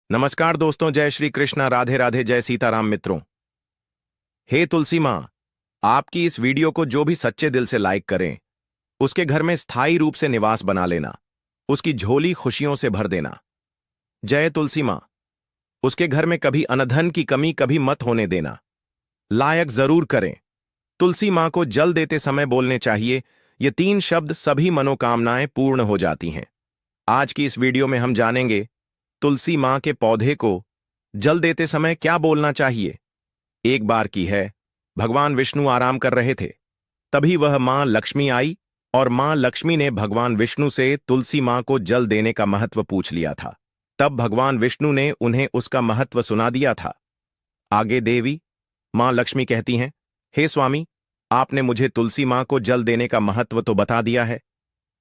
नमस्कार दोस्तों, जय श्री कृष्णा, राधे राधे, जय सीताराम मित्रों। हे तुलसी माँ, आपकी इस वीडियो को जो भी सच्चे दिल से लाइक करें, उसके घर में स्थायी रूप से निवास बना लेना, उसकी झोली खुशियों से भर देना। जय तुलसी माँ। उसके घर में कभी अनधन की कमी कभी मत होने देना। लायक जरूर करें। तुलसी माँ को जल देते समय बोलने चाहिए ये 3 शब्द, सभी मनोकामनाएं पूर्ण हो जाती हैं। आज की इस वीडियो में हम जानेंगे तुलसी माँ के पौधे को जल देते समय क्या बोलना चाहिए। एक बार की है, भगवान विष्णु आराम कर रहे थे। तभी वह माँ लक्ष्मी आई और माँ लक्ष्मी ने भगवान विष्णु से तुलसी माँ को जल देने का महत्व पूछ लिया था। तब भगवान विष्णु ने उन्हें उसका महत्व सुना दिया था। आगे देवी माँ लक्ष्मी कहती हैं, हे स्वामी, आपने मुझे तुलसी माँ को जल देने का महत्व तो बता दिया है,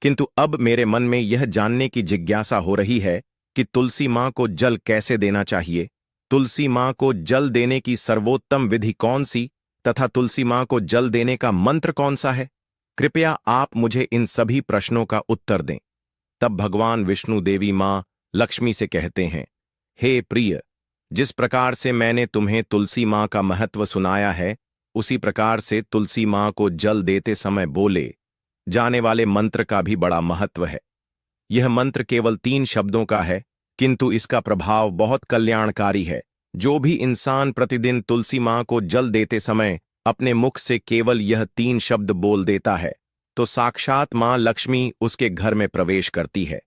किंतु अब मेरे मन में यह जानने की जिज्ञासा हो रही है कि तुलसी माँ को जल कैसे देना चाहिए। तुलसी माँ को जल देने की सर्वोत्तम विधि कौन सी तथा तुलसी माँ को जल देने का मंत्र कौन सा है? कृपया आप मुझे इन सभी प्रश्नों का उत्तर दें। तब भगवान विष्णु देवी माँ लक्ष्मी से कहते हैं, हे प्रिय, जिस प्रकार से मैंने तुम्हें तुलसी माँ का महत्व सुनाया है, उसी प्रकार से तुलसी माँ को जल देते समय बोले जाने वाले मंत्र का भी बड़ा महत्व है। यह मंत्र केवल 3 शब्दों का है, किंतु इसका प्रभाव बहुत कल्याणकारी है। जो भी इंसान प्रतिदिन तुलसी माँ को जल देते समय अपने मुख से केवल यह 3 शब्द बोल देता है, तो साक्षात माँ लक्ष्मी उसके घर में प्रवेश करती है।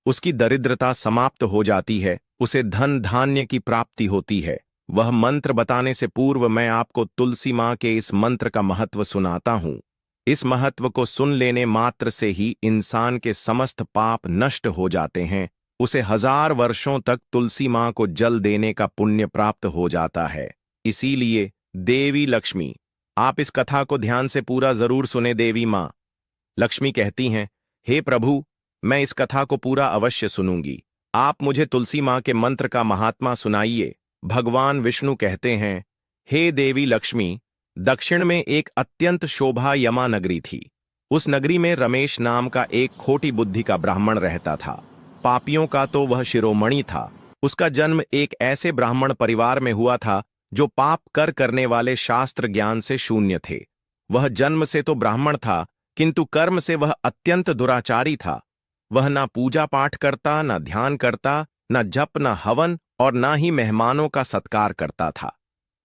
उसकी दरिद्रता समाप्त हो जाती है, उसे धन धान्य की प्राप्ति होती है। वह मंत्र बताने से पूर्व मैं आपको तुलसी माँ के इस मंत्र का महत्व सुनाता हूँ। इस महत्व को सुन लेने मात्र से ही इंसान के समस्त पाप नष्ट हो जाते हैं। उसे 1000 वर्षों तक तुलसी माँ को जल देने का पुण्य प्राप्त हो जाता है। इसीलिए देवी लक्ष्मी, आप इस कथा को ध्यान से पूरा जरूर सुने। देवी माँ लक्ष्मी कहती हैं, हे प्रभु, मैं इस कथा को पूरा अवश्य सुनूंगी। आप मुझे तुलसी माँ के मंत्र का महात्मा सुनाइए। भगवान विष्णु कहते हैं, हे देवी लक्ष्मी, दक्षिण में एक अत्यंत शोभा यमा नगरी थी। उस नगरी में रमेश नाम का एक खोटी बुद्धि का ब्राह्मण रहता था। पापियों का तो वह शिरोमणि था। उसका जन्म एक ऐसे ब्राह्मण परिवार में हुआ था जो पाप करने वाले शास्त्र ज्ञान से शून्य थे। वह जन्म से तो ब्राह्मण था, किंतु कर्म से वह अत्यंत दुराचारी था। वह ना पूजा पाठ करता, न ध्यान करता, न जप, न हवन और न ही मेहमानों का सत्कार करता था।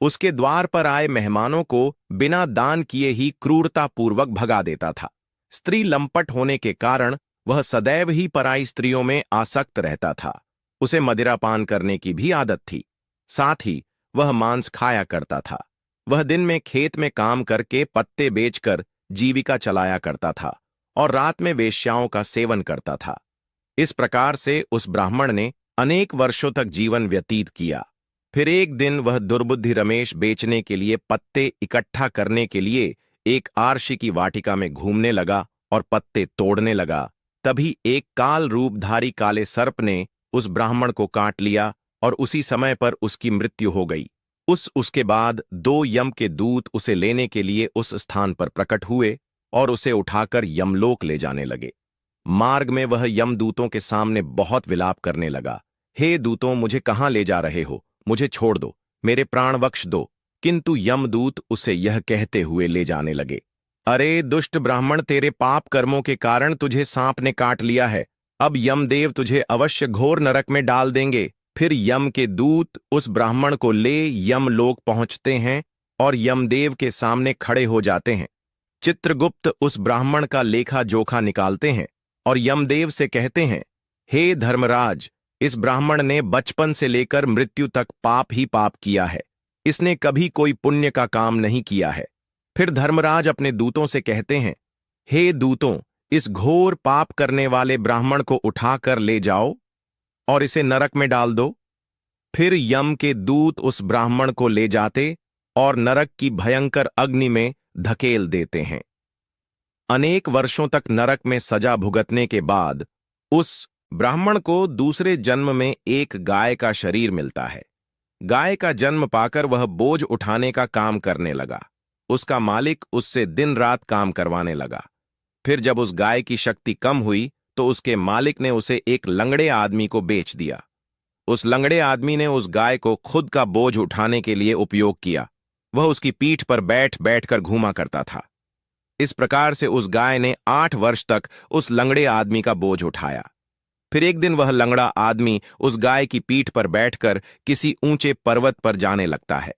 उसके द्वार पर आए मेहमानों को बिना दान किए ही क्रूरतापूर्वक भगा देता था। स्त्री लंपट होने के कारण वह सदैव ही पराई स्त्रियों में आसक्त रहता था। उसे मदिरापान करने की भी आदत थी। साथ ही वह मांस खाया करता था। वह दिन में खेत में काम करके पत्ते बेचकर जीविका चलाया करता था और रात में वेश्याओं का सेवन करता था। इस प्रकार से उस ब्राह्मण ने अनेक वर्षों तक जीवन व्यतीत किया। फिर एक दिन वह दुर्बुद्धि रमेश बेचने के लिए पत्ते इकट्ठा करने के लिए एक आरशी की वाटिका में घूमने लगा और पत्ते तोड़ने लगा। तभी एक काल रूपधारी काले सर्प ने उस ब्राह्मण को काट लिया और उसी समय पर उसकी मृत्यु हो गई। उसके बाद 2 यम के दूत उसे लेने के लिए उस स्थान पर प्रकट हुए और उसे उठाकर यमलोक ले जाने लगे। मार्ग में वह यमदूतों के सामने बहुत विलाप करने लगा, हे दूतों, मुझे कहाँ ले जा रहे हो? मुझे छोड़ दो, मेरे प्राण बख्श दो। किंतु यमदूत उसे यह कहते हुए ले जाने लगे, अरे दुष्ट ब्राह्मण, तेरे पाप कर्मों के कारण तुझे सांप ने काट लिया है। अब यमदेव तुझे अवश्य घोर नरक में डाल देंगे। फिर यम के दूत उस ब्राह्मण को ले यमलोक पहुंचते हैं और यमदेव के सामने खड़े हो जाते हैं। चित्रगुप्त उस ब्राह्मण का लेखा जोखा निकालते हैं और यमदेव से कहते हैं, हे धर्मराज, इस ब्राह्मण ने बचपन से लेकर मृत्यु तक पाप ही पाप किया है। इसने कभी कोई पुण्य का काम नहीं किया है। फिर धर्मराज अपने दूतों से कहते हैं, हे दूतों, इस घोर पाप करने वाले ब्राह्मण को उठाकर ले जाओ और इसे नरक में डाल दो। फिर यम के दूत उस ब्राह्मण को ले जाते और नरक की भयंकर अग्नि में धकेल देते हैं। अनेक वर्षों तक नरक में सजा भुगतने के बाद उस ब्राह्मण को दूसरे जन्म में एक गाय का शरीर मिलता है। गाय का जन्म पाकर वह बोझ उठाने का काम करने लगा। उसका मालिक उससे दिन रात काम करवाने लगा। फिर जब उस गाय की शक्ति कम हुई तो उसके मालिक ने उसे एक लंगड़े आदमी को बेच दिया। उस लंगड़े आदमी ने उस गाय को खुद का बोझ उठाने के लिए उपयोग किया। वह उसकी पीठ पर बैठ बैठकर घूमा करता था। इस प्रकार से उस गाय ने 8 वर्ष तक उस लंगड़े आदमी का बोझ उठाया। फिर एक दिन वह लंगड़ा आदमी उस गाय की पीठ पर बैठकर किसी ऊंचे पर्वत पर जाने लगता है।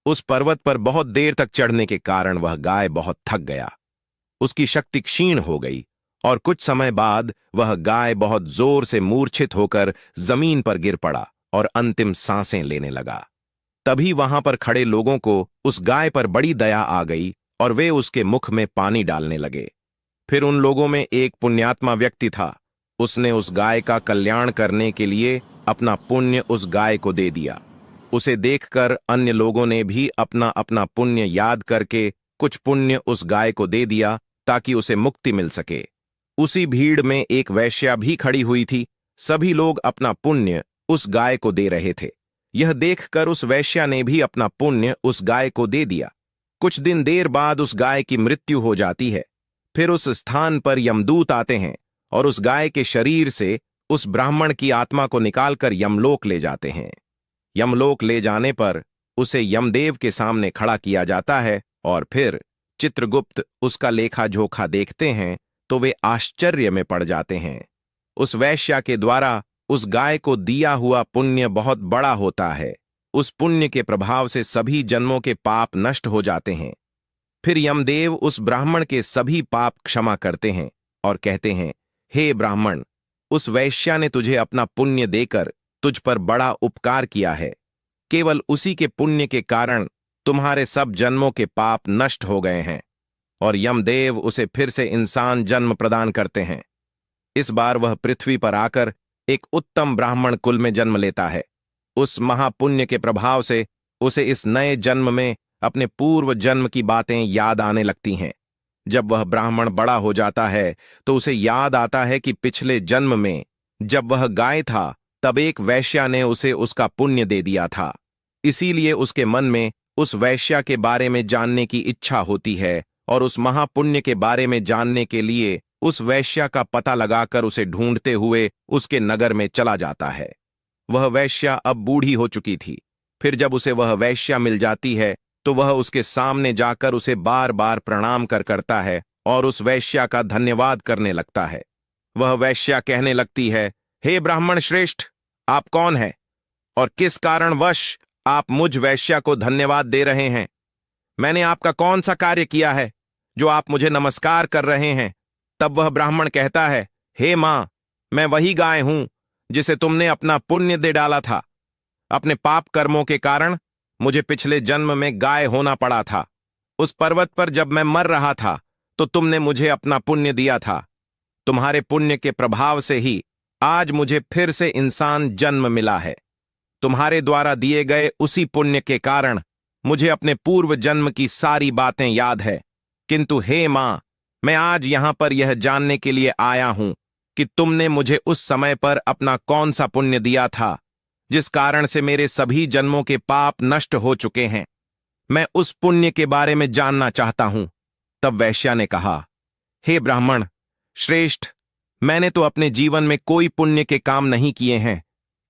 उस पर्वत पर बहुत देर तक चढ़ने के कारण वह गाय बहुत थक गया। उसकी शक्ति क्षीण हो गई और कुछ समय बाद वह गाय बहुत जोर से मूर्छित होकर जमीन पर गिर पड़ा और अंतिम सांसें लेने लगा। तभी वहां पर खड़े लोगों को उस गाय पर बड़ी दया आ गई और वे उसके मुख में पानी डालने लगे। फिर उन लोगों में एक पुण्यात्मा व्यक्ति था। उसने उस गाय का कल्याण करने के लिए अपना पुण्य उस गाय को दे दिया। उसे देखकर अन्य लोगों ने भी अपना अपना पुण्य याद करके कुछ पुण्य उस गाय को दे दिया ताकि उसे मुक्ति मिल सके। उसी भीड़ में एक वैश्या भी खड़ी हुई थी। सभी लोग अपना पुण्य उस गाय को दे रहे थे। यह देखकर उस वैश्या ने भी अपना पुण्य उस गाय को दे दिया। कुछ दिन देर बाद उस गाय की मृत्यु हो जाती है। फिर उस स्थान पर यमदूत आते हैं और उस गाय के शरीर से उस ब्राह्मण की आत्मा को निकालकर यमलोक ले जाते हैं। यमलोक ले जाने पर उसे यमदेव के सामने खड़ा किया जाता है और फिर चित्रगुप्त उसका लेखा जोखा देखते हैं तो वे आश्चर्य में पड़ जाते हैं। उस वैश्या के द्वारा उस गाय को दिया हुआ पुण्य बहुत बड़ा होता है। उस पुण्य के प्रभाव से सभी जन्मों के पाप नष्ट हो जाते हैं। फिर यमदेव उस ब्राह्मण के सभी पाप क्षमा करते हैं और कहते हैं, हे ब्राह्मण, उस वैश्या ने तुझे अपना पुण्य देकर तुझ पर बड़ा उपकार किया है। केवल उसी के पुण्य के कारण तुम्हारे सब जन्मों के पाप नष्ट हो गए हैं। और यमदेव उसे फिर से इंसान जन्म प्रदान करते हैं। इस बार वह पृथ्वी पर आकर एक उत्तम ब्राह्मण कुल में जन्म लेता है। उस महापुण्य के प्रभाव से उसे इस नए जन्म में अपने पूर्व जन्म की बातें याद आने लगती हैं। जब वह ब्राह्मण बड़ा हो जाता है तो उसे याद आता है कि पिछले जन्म में जब वह गाय था तब एक वैश्या ने उसे उसका पुण्य दे दिया था। इसीलिए उसके मन में उस वैश्या के बारे में जानने की इच्छा होती है और उस महापुण्य के बारे में जानने के लिए उस वैश्या का पता लगाकर उसे ढूंढते हुए उसके नगर में चला जाता है। वह वैश्या अब बूढ़ी हो चुकी थी। फिर जब उसे वह वैश्या मिल जाती है तो वह उसके सामने जाकर उसे बार बार प्रणाम करता है और उस वैश्या का धन्यवाद करने लगता है। वह वैश्या कहने लगती है, हे ब्राह्मण श्रेष्ठ, आप कौन हैं और किस कारणवश आप मुझ वैश्या को धन्यवाद दे रहे हैं? मैंने आपका कौन सा कार्य किया है जो आप मुझे नमस्कार कर रहे हैं? तब वह ब्राह्मण कहता है, हे मां, मैं वही गाय हूं जिसे तुमने अपना पुण्य दे डाला था। अपने पाप कर्मों के कारण मुझे पिछले जन्म में गाय होना पड़ा था। उस पर्वत पर जब मैं मर रहा था तो तुमने मुझे अपना पुण्य दिया था। तुम्हारे पुण्य के प्रभाव से ही आज मुझे फिर से इंसान जन्म मिला है। तुम्हारे द्वारा दिए गए उसी पुण्य के कारण मुझे अपने पूर्व जन्म की सारी बातें याद है। किंतु हे मां, मैं आज यहां पर यह जानने के लिए आया हूं कि तुमने मुझे उस समय पर अपना कौन सा पुण्य दिया था जिस कारण से मेरे सभी जन्मों के पाप नष्ट हो चुके हैं। मैं उस पुण्य के बारे में जानना चाहता हूं। तब वैश्या ने कहा, हे ब्राह्मण श्रेष्ठ, मैंने तो अपने जीवन में कोई पुण्य के काम नहीं किए हैं,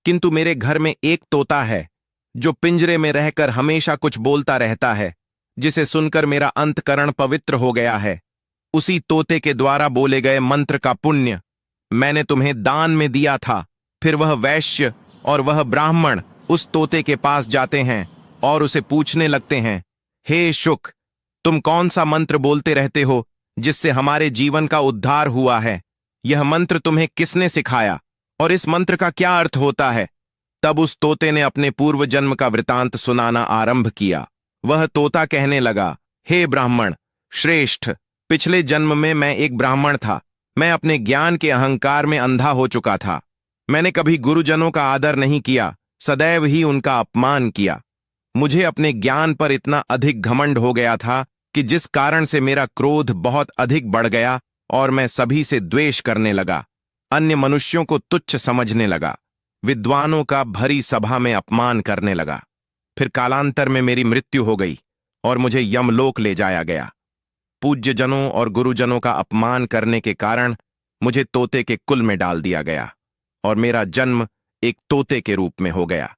किंतु मेरे घर में एक तोता है जो पिंजरे में रहकर हमेशा कुछ बोलता रहता है, जिसे सुनकर मेरा अंतकरण पवित्र हो गया है। उसी तोते के द्वारा बोले गए मंत्र का पुण्य मैंने तुम्हें दान में दिया था। फिर वह वैश्य और वह ब्राह्मण उस तोते के पास जाते हैं और उसे पूछने लगते हैं, हे शुक, तुम कौन सा मंत्र बोलते रहते हो जिससे हमारे जीवन का उद्धार हुआ है? यह मंत्र तुम्हें किसने सिखाया और इस मंत्र का क्या अर्थ होता है? तब उस तोते ने अपने पूर्व जन्म का वृतांत सुनाना आरंभ किया। वह तोता कहने लगा, हे ब्राह्मण श्रेष्ठ, पिछले जन्म में मैं एक ब्राह्मण था। मैं अपने ज्ञान के अहंकार में अंधा हो चुका था। मैंने कभी गुरुजनों का आदर नहीं किया, सदैव ही उनका अपमान किया। मुझे अपने ज्ञान पर इतना अधिक घमंड हो गया था कि जिस कारण से मेरा क्रोध बहुत अधिक बढ़ गया और मैं सभी से द्वेष करने लगा। अन्य मनुष्यों को तुच्छ समझने लगा। विद्वानों का भरी सभा में अपमान करने लगा। फिर कालांतर में मेरी मृत्यु हो गई और मुझे यमलोक ले जाया गया। पूज्यजनों और गुरुजनों का अपमान करने के कारण मुझे तोते के कुल में डाल दिया गया और मेरा जन्म एक तोते के रूप में हो गया।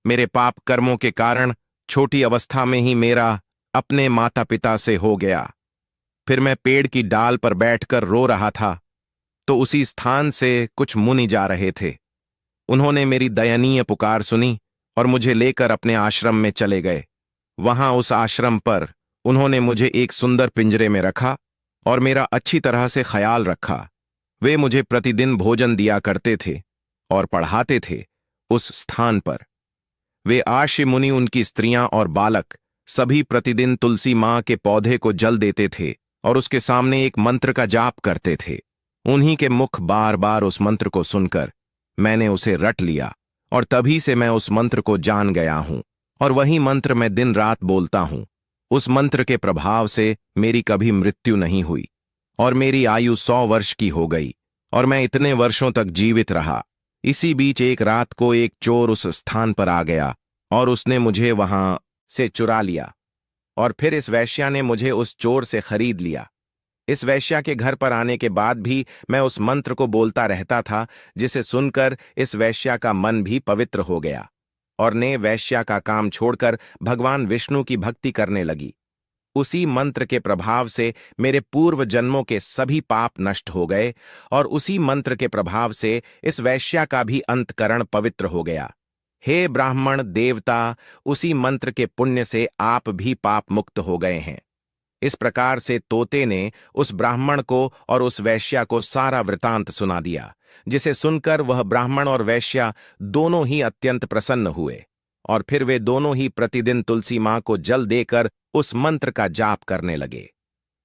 मेरे पाप कर्मों के कारण छोटी अवस्था में ही मेरा अपने माता पिता से हो गया। फिर मैं पेड़ की डाल पर बैठकर रो रहा था, तो उसी स्थान से कुछ मुनि जा रहे थे। उन्होंने मेरी दयनीय पुकार सुनी और मुझे लेकर अपने आश्रम में चले गए। वहां उस आश्रम पर उन्होंने मुझे एक सुंदर पिंजरे में रखा और मेरा अच्छी तरह से ख्याल रखा। वे मुझे प्रतिदिन भोजन दिया करते थे और पढ़ाते थे उस स्थान पर। वे आश्य मुनि, उनकी स्त्रियां और बालक सभी प्रतिदिन तुलसी मां के पौधे को जल देते थे और उसके सामने एक मंत्र का जाप करते थे। उन्हीं के मुख बार बार उस मंत्र को सुनकर मैंने उसे रट लिया और तभी से मैं उस मंत्र को जान गया हूं और वही मंत्र मैं दिन रात बोलता हूं। उस मंत्र के प्रभाव से मेरी कभी मृत्यु नहीं हुई और मेरी आयु 100 वर्ष की हो गई और मैं इतने वर्षों तक जीवित रहा। इसी बीच एक रात को एक चोर उस स्थान पर आ गया और उसने मुझे वहां से चुरा लिया और फिर इस वेश्या ने मुझे उस चोर से खरीद लिया। इस वेश्या के घर पर आने के बाद भी मैं उस मंत्र को बोलता रहता था, जिसे सुनकर इस वेश्या का मन भी पवित्र हो गया और ने वेश्या का काम छोड़कर भगवान विष्णु की भक्ति करने लगी। उसी मंत्र के प्रभाव से मेरे पूर्व जन्मों के सभी पाप नष्ट हो गए और उसी मंत्र के प्रभाव से इस वेश्या का भी अंतकरण पवित्र हो गया। हे ब्राह्मण देवता, उसी मंत्र के पुण्य से आप भी पाप मुक्त हो गए हैं। इस प्रकार से तोते ने उस ब्राह्मण को और उस वैश्या को सारा वृतांत सुना दिया, जिसे सुनकर वह ब्राह्मण और वैश्या दोनों ही अत्यंत प्रसन्न हुए और फिर वे दोनों ही प्रतिदिन तुलसी मां को जल देकर उस मंत्र का जाप करने लगे।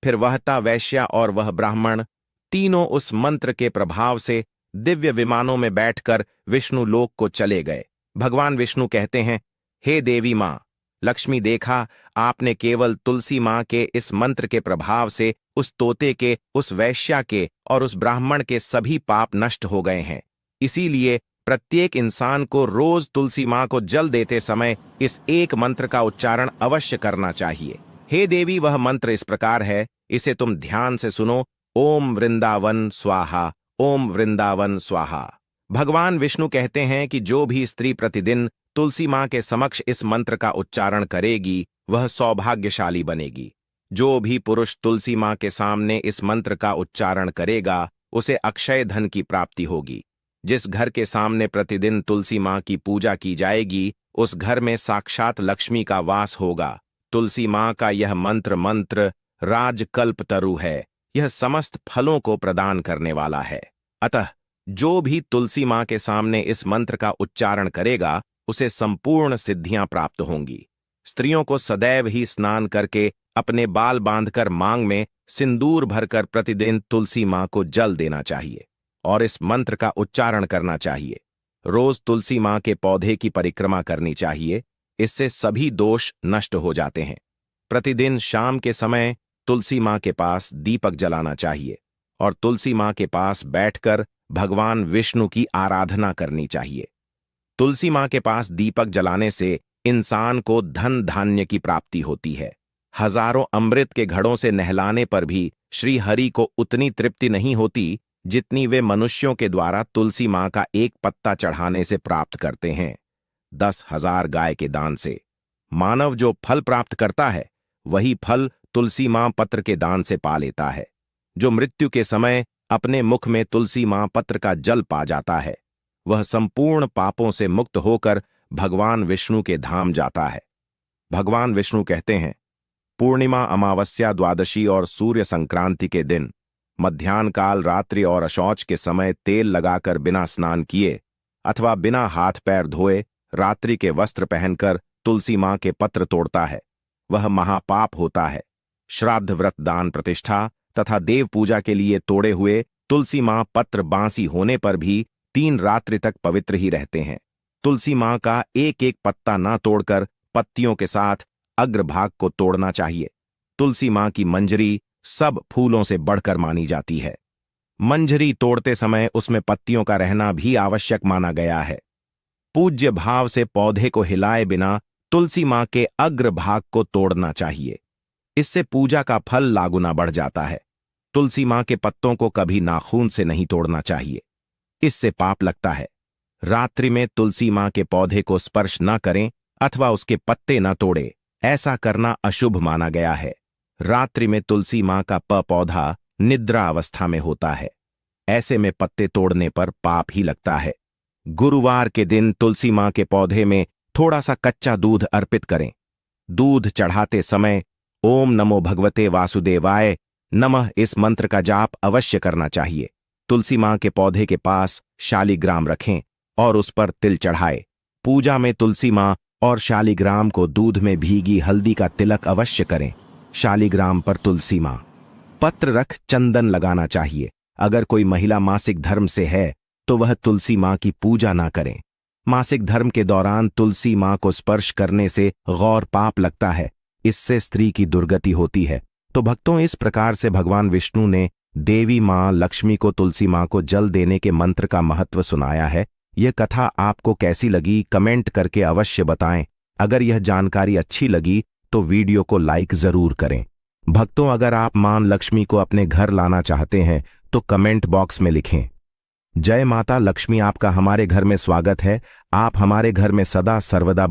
फिर वहता वैश्या और वह ब्राह्मण तीनों उस मंत्र के प्रभाव से दिव्य विमानों में बैठकर विष्णु लोक को चले गए। भगवान विष्णु कहते हैं, हे देवी मां लक्ष्मी, देखा आपने केवल तुलसी मां के इस मंत्र के प्रभाव से उस तोते के, उस वैश्या के और उस ब्राह्मण के सभी पाप नष्ट हो गए हैं। इसीलिए प्रत्येक इंसान को रोज तुलसी मां को जल देते समय इस एक मंत्र का उच्चारण अवश्य करना चाहिए। हे देवी, वह मंत्र इस प्रकार है, इसे तुम ध्यान से सुनो। ओम वृंदावन स्वाहा, ओम वृंदावन स्वाहा। भगवान विष्णु कहते हैं कि जो भी स्त्री प्रतिदिन तुलसी मां के समक्ष इस मंत्र का उच्चारण करेगी वह सौभाग्यशाली बनेगी। जो भी पुरुष तुलसी मां के सामने इस मंत्र का उच्चारण करेगा उसे अक्षय धन की प्राप्ति होगी। जिस घर के सामने प्रतिदिन तुलसी मां की पूजा की जाएगी उस घर में साक्षात लक्ष्मी का वास होगा। तुलसी मां का यह मंत्र राजकल्प तरु है, यह समस्त फलों को प्रदान करने वाला है। अतः जो भी तुलसी मां के सामने इस मंत्र का उच्चारण करेगा उसे संपूर्ण सिद्धियां प्राप्त होंगी। स्त्रियों को सदैव ही स्नान करके अपने बाल बांधकर मांग में सिंदूर भरकर प्रतिदिन तुलसी मां को जल देना चाहिए और इस मंत्र का उच्चारण करना चाहिए। रोज तुलसी मां के पौधे की परिक्रमा करनी चाहिए, इससे सभी दोष नष्ट हो जाते हैं। प्रतिदिन शाम के समय तुलसी मां के पास दीपक जलाना चाहिए और तुलसी मां के पास बैठकर भगवान विष्णु की आराधना करनी चाहिए। तुलसी मां के पास दीपक जलाने से इंसान को धन धान्य की प्राप्ति होती है। हजारों अमृत के घड़ों से नहलाने पर भी श्री हरि को उतनी तृप्ति नहीं होती जितनी वे मनुष्यों के द्वारा तुलसी मां का एक पत्ता चढ़ाने से प्राप्त करते हैं। 10,000 गाय के दान से मानव जो फल प्राप्त करता है वही फल तुलसी मां पत्र के दान से पा लेता है। जो मृत्यु के समय अपने मुख में तुलसी मां पत्र का जल पा जाता है वह संपूर्ण पापों से मुक्त होकर भगवान विष्णु के धाम जाता है। भगवान विष्णु कहते हैं, पूर्णिमा, अमावस्या, द्वादशी और सूर्य संक्रांति के दिन मध्याह्न काल, रात्रि और अशौच के समय तेल लगाकर बिना स्नान किए अथवा बिना हाथ पैर धोए रात्रि के वस्त्र पहनकर तुलसी मां के पत्र तोड़ता है वह महापाप होता है। श्राद्ध, व्रत, दान, प्रतिष्ठा तथा देव पूजा के लिए तोड़े हुए तुलसी मां पत्र बांसी होने पर भी 3 रात्रि तक पवित्र ही रहते हैं। तुलसी मां का एक एक पत्ता ना तोड़कर पत्तियों के साथ अग्रभाग को तोड़ना चाहिए। तुलसी मां की मंजरी सब फूलों से बढ़कर मानी जाती है। मंजरी तोड़ते समय उसमें पत्तियों का रहना भी आवश्यक माना गया है। पूज्य भाव से पौधे को हिलाए बिना तुलसी मां के अग्रभाग को तोड़ना चाहिए, इससे पूजा का फल लागुना बढ़ जाता है। तुलसी मां के पत्तों को कभी नाखून से नहीं तोड़ना चाहिए, इससे पाप लगता है। रात्रि में तुलसी मां के पौधे को स्पर्श न करें अथवा उसके पत्ते न तोड़े, ऐसा करना अशुभ माना गया है। रात्रि में तुलसी मां का पौधा निद्रा अवस्था में होता है, ऐसे में पत्ते तोड़ने पर पाप ही लगता है। गुरुवार के दिन तुलसी मां के पौधे में थोड़ा सा कच्चा दूध अर्पित करें। दूध चढ़ाते समय ओम नमो भगवते वासुदेवाय नमः इस मंत्र का जाप अवश्य करना चाहिए। तुलसी मां के पौधे के पास शालिग्राम रखें और उस पर तिल चढ़ाए। पूजा में तुलसी मां और शालिग्राम को दूध में भीगी हल्दी का तिलक अवश्य करें। शालिग्राम पर तुलसी मां पत्र रख चंदन लगाना चाहिए। अगर कोई महिला मासिक धर्म से है तो वह तुलसी मां की पूजा ना करें। मासिक धर्म के दौरान तुलसी मां को स्पर्श करने से गौर पाप लगता है, इससे स्त्री की दुर्गति होती है। तो भक्तों, इस प्रकार से भगवान विष्णु ने देवी मां लक्ष्मी को तुलसी मां को जल देने के मंत्र का महत्व सुनाया है। यह कथा आपको कैसी लगी कमेंट करके अवश्य बताएं। अगर यह जानकारी अच्छी लगी तो वीडियो को लाइक जरूर करें। भक्तों, अगर आप मां लक्ष्मी को अपने घर लाना चाहते हैं तो कमेंट बॉक्स में लिखें, जय माता लक्ष्मी। आपका हमारे घर में स्वागत है। आप हमारे घर में सदा सर्वदा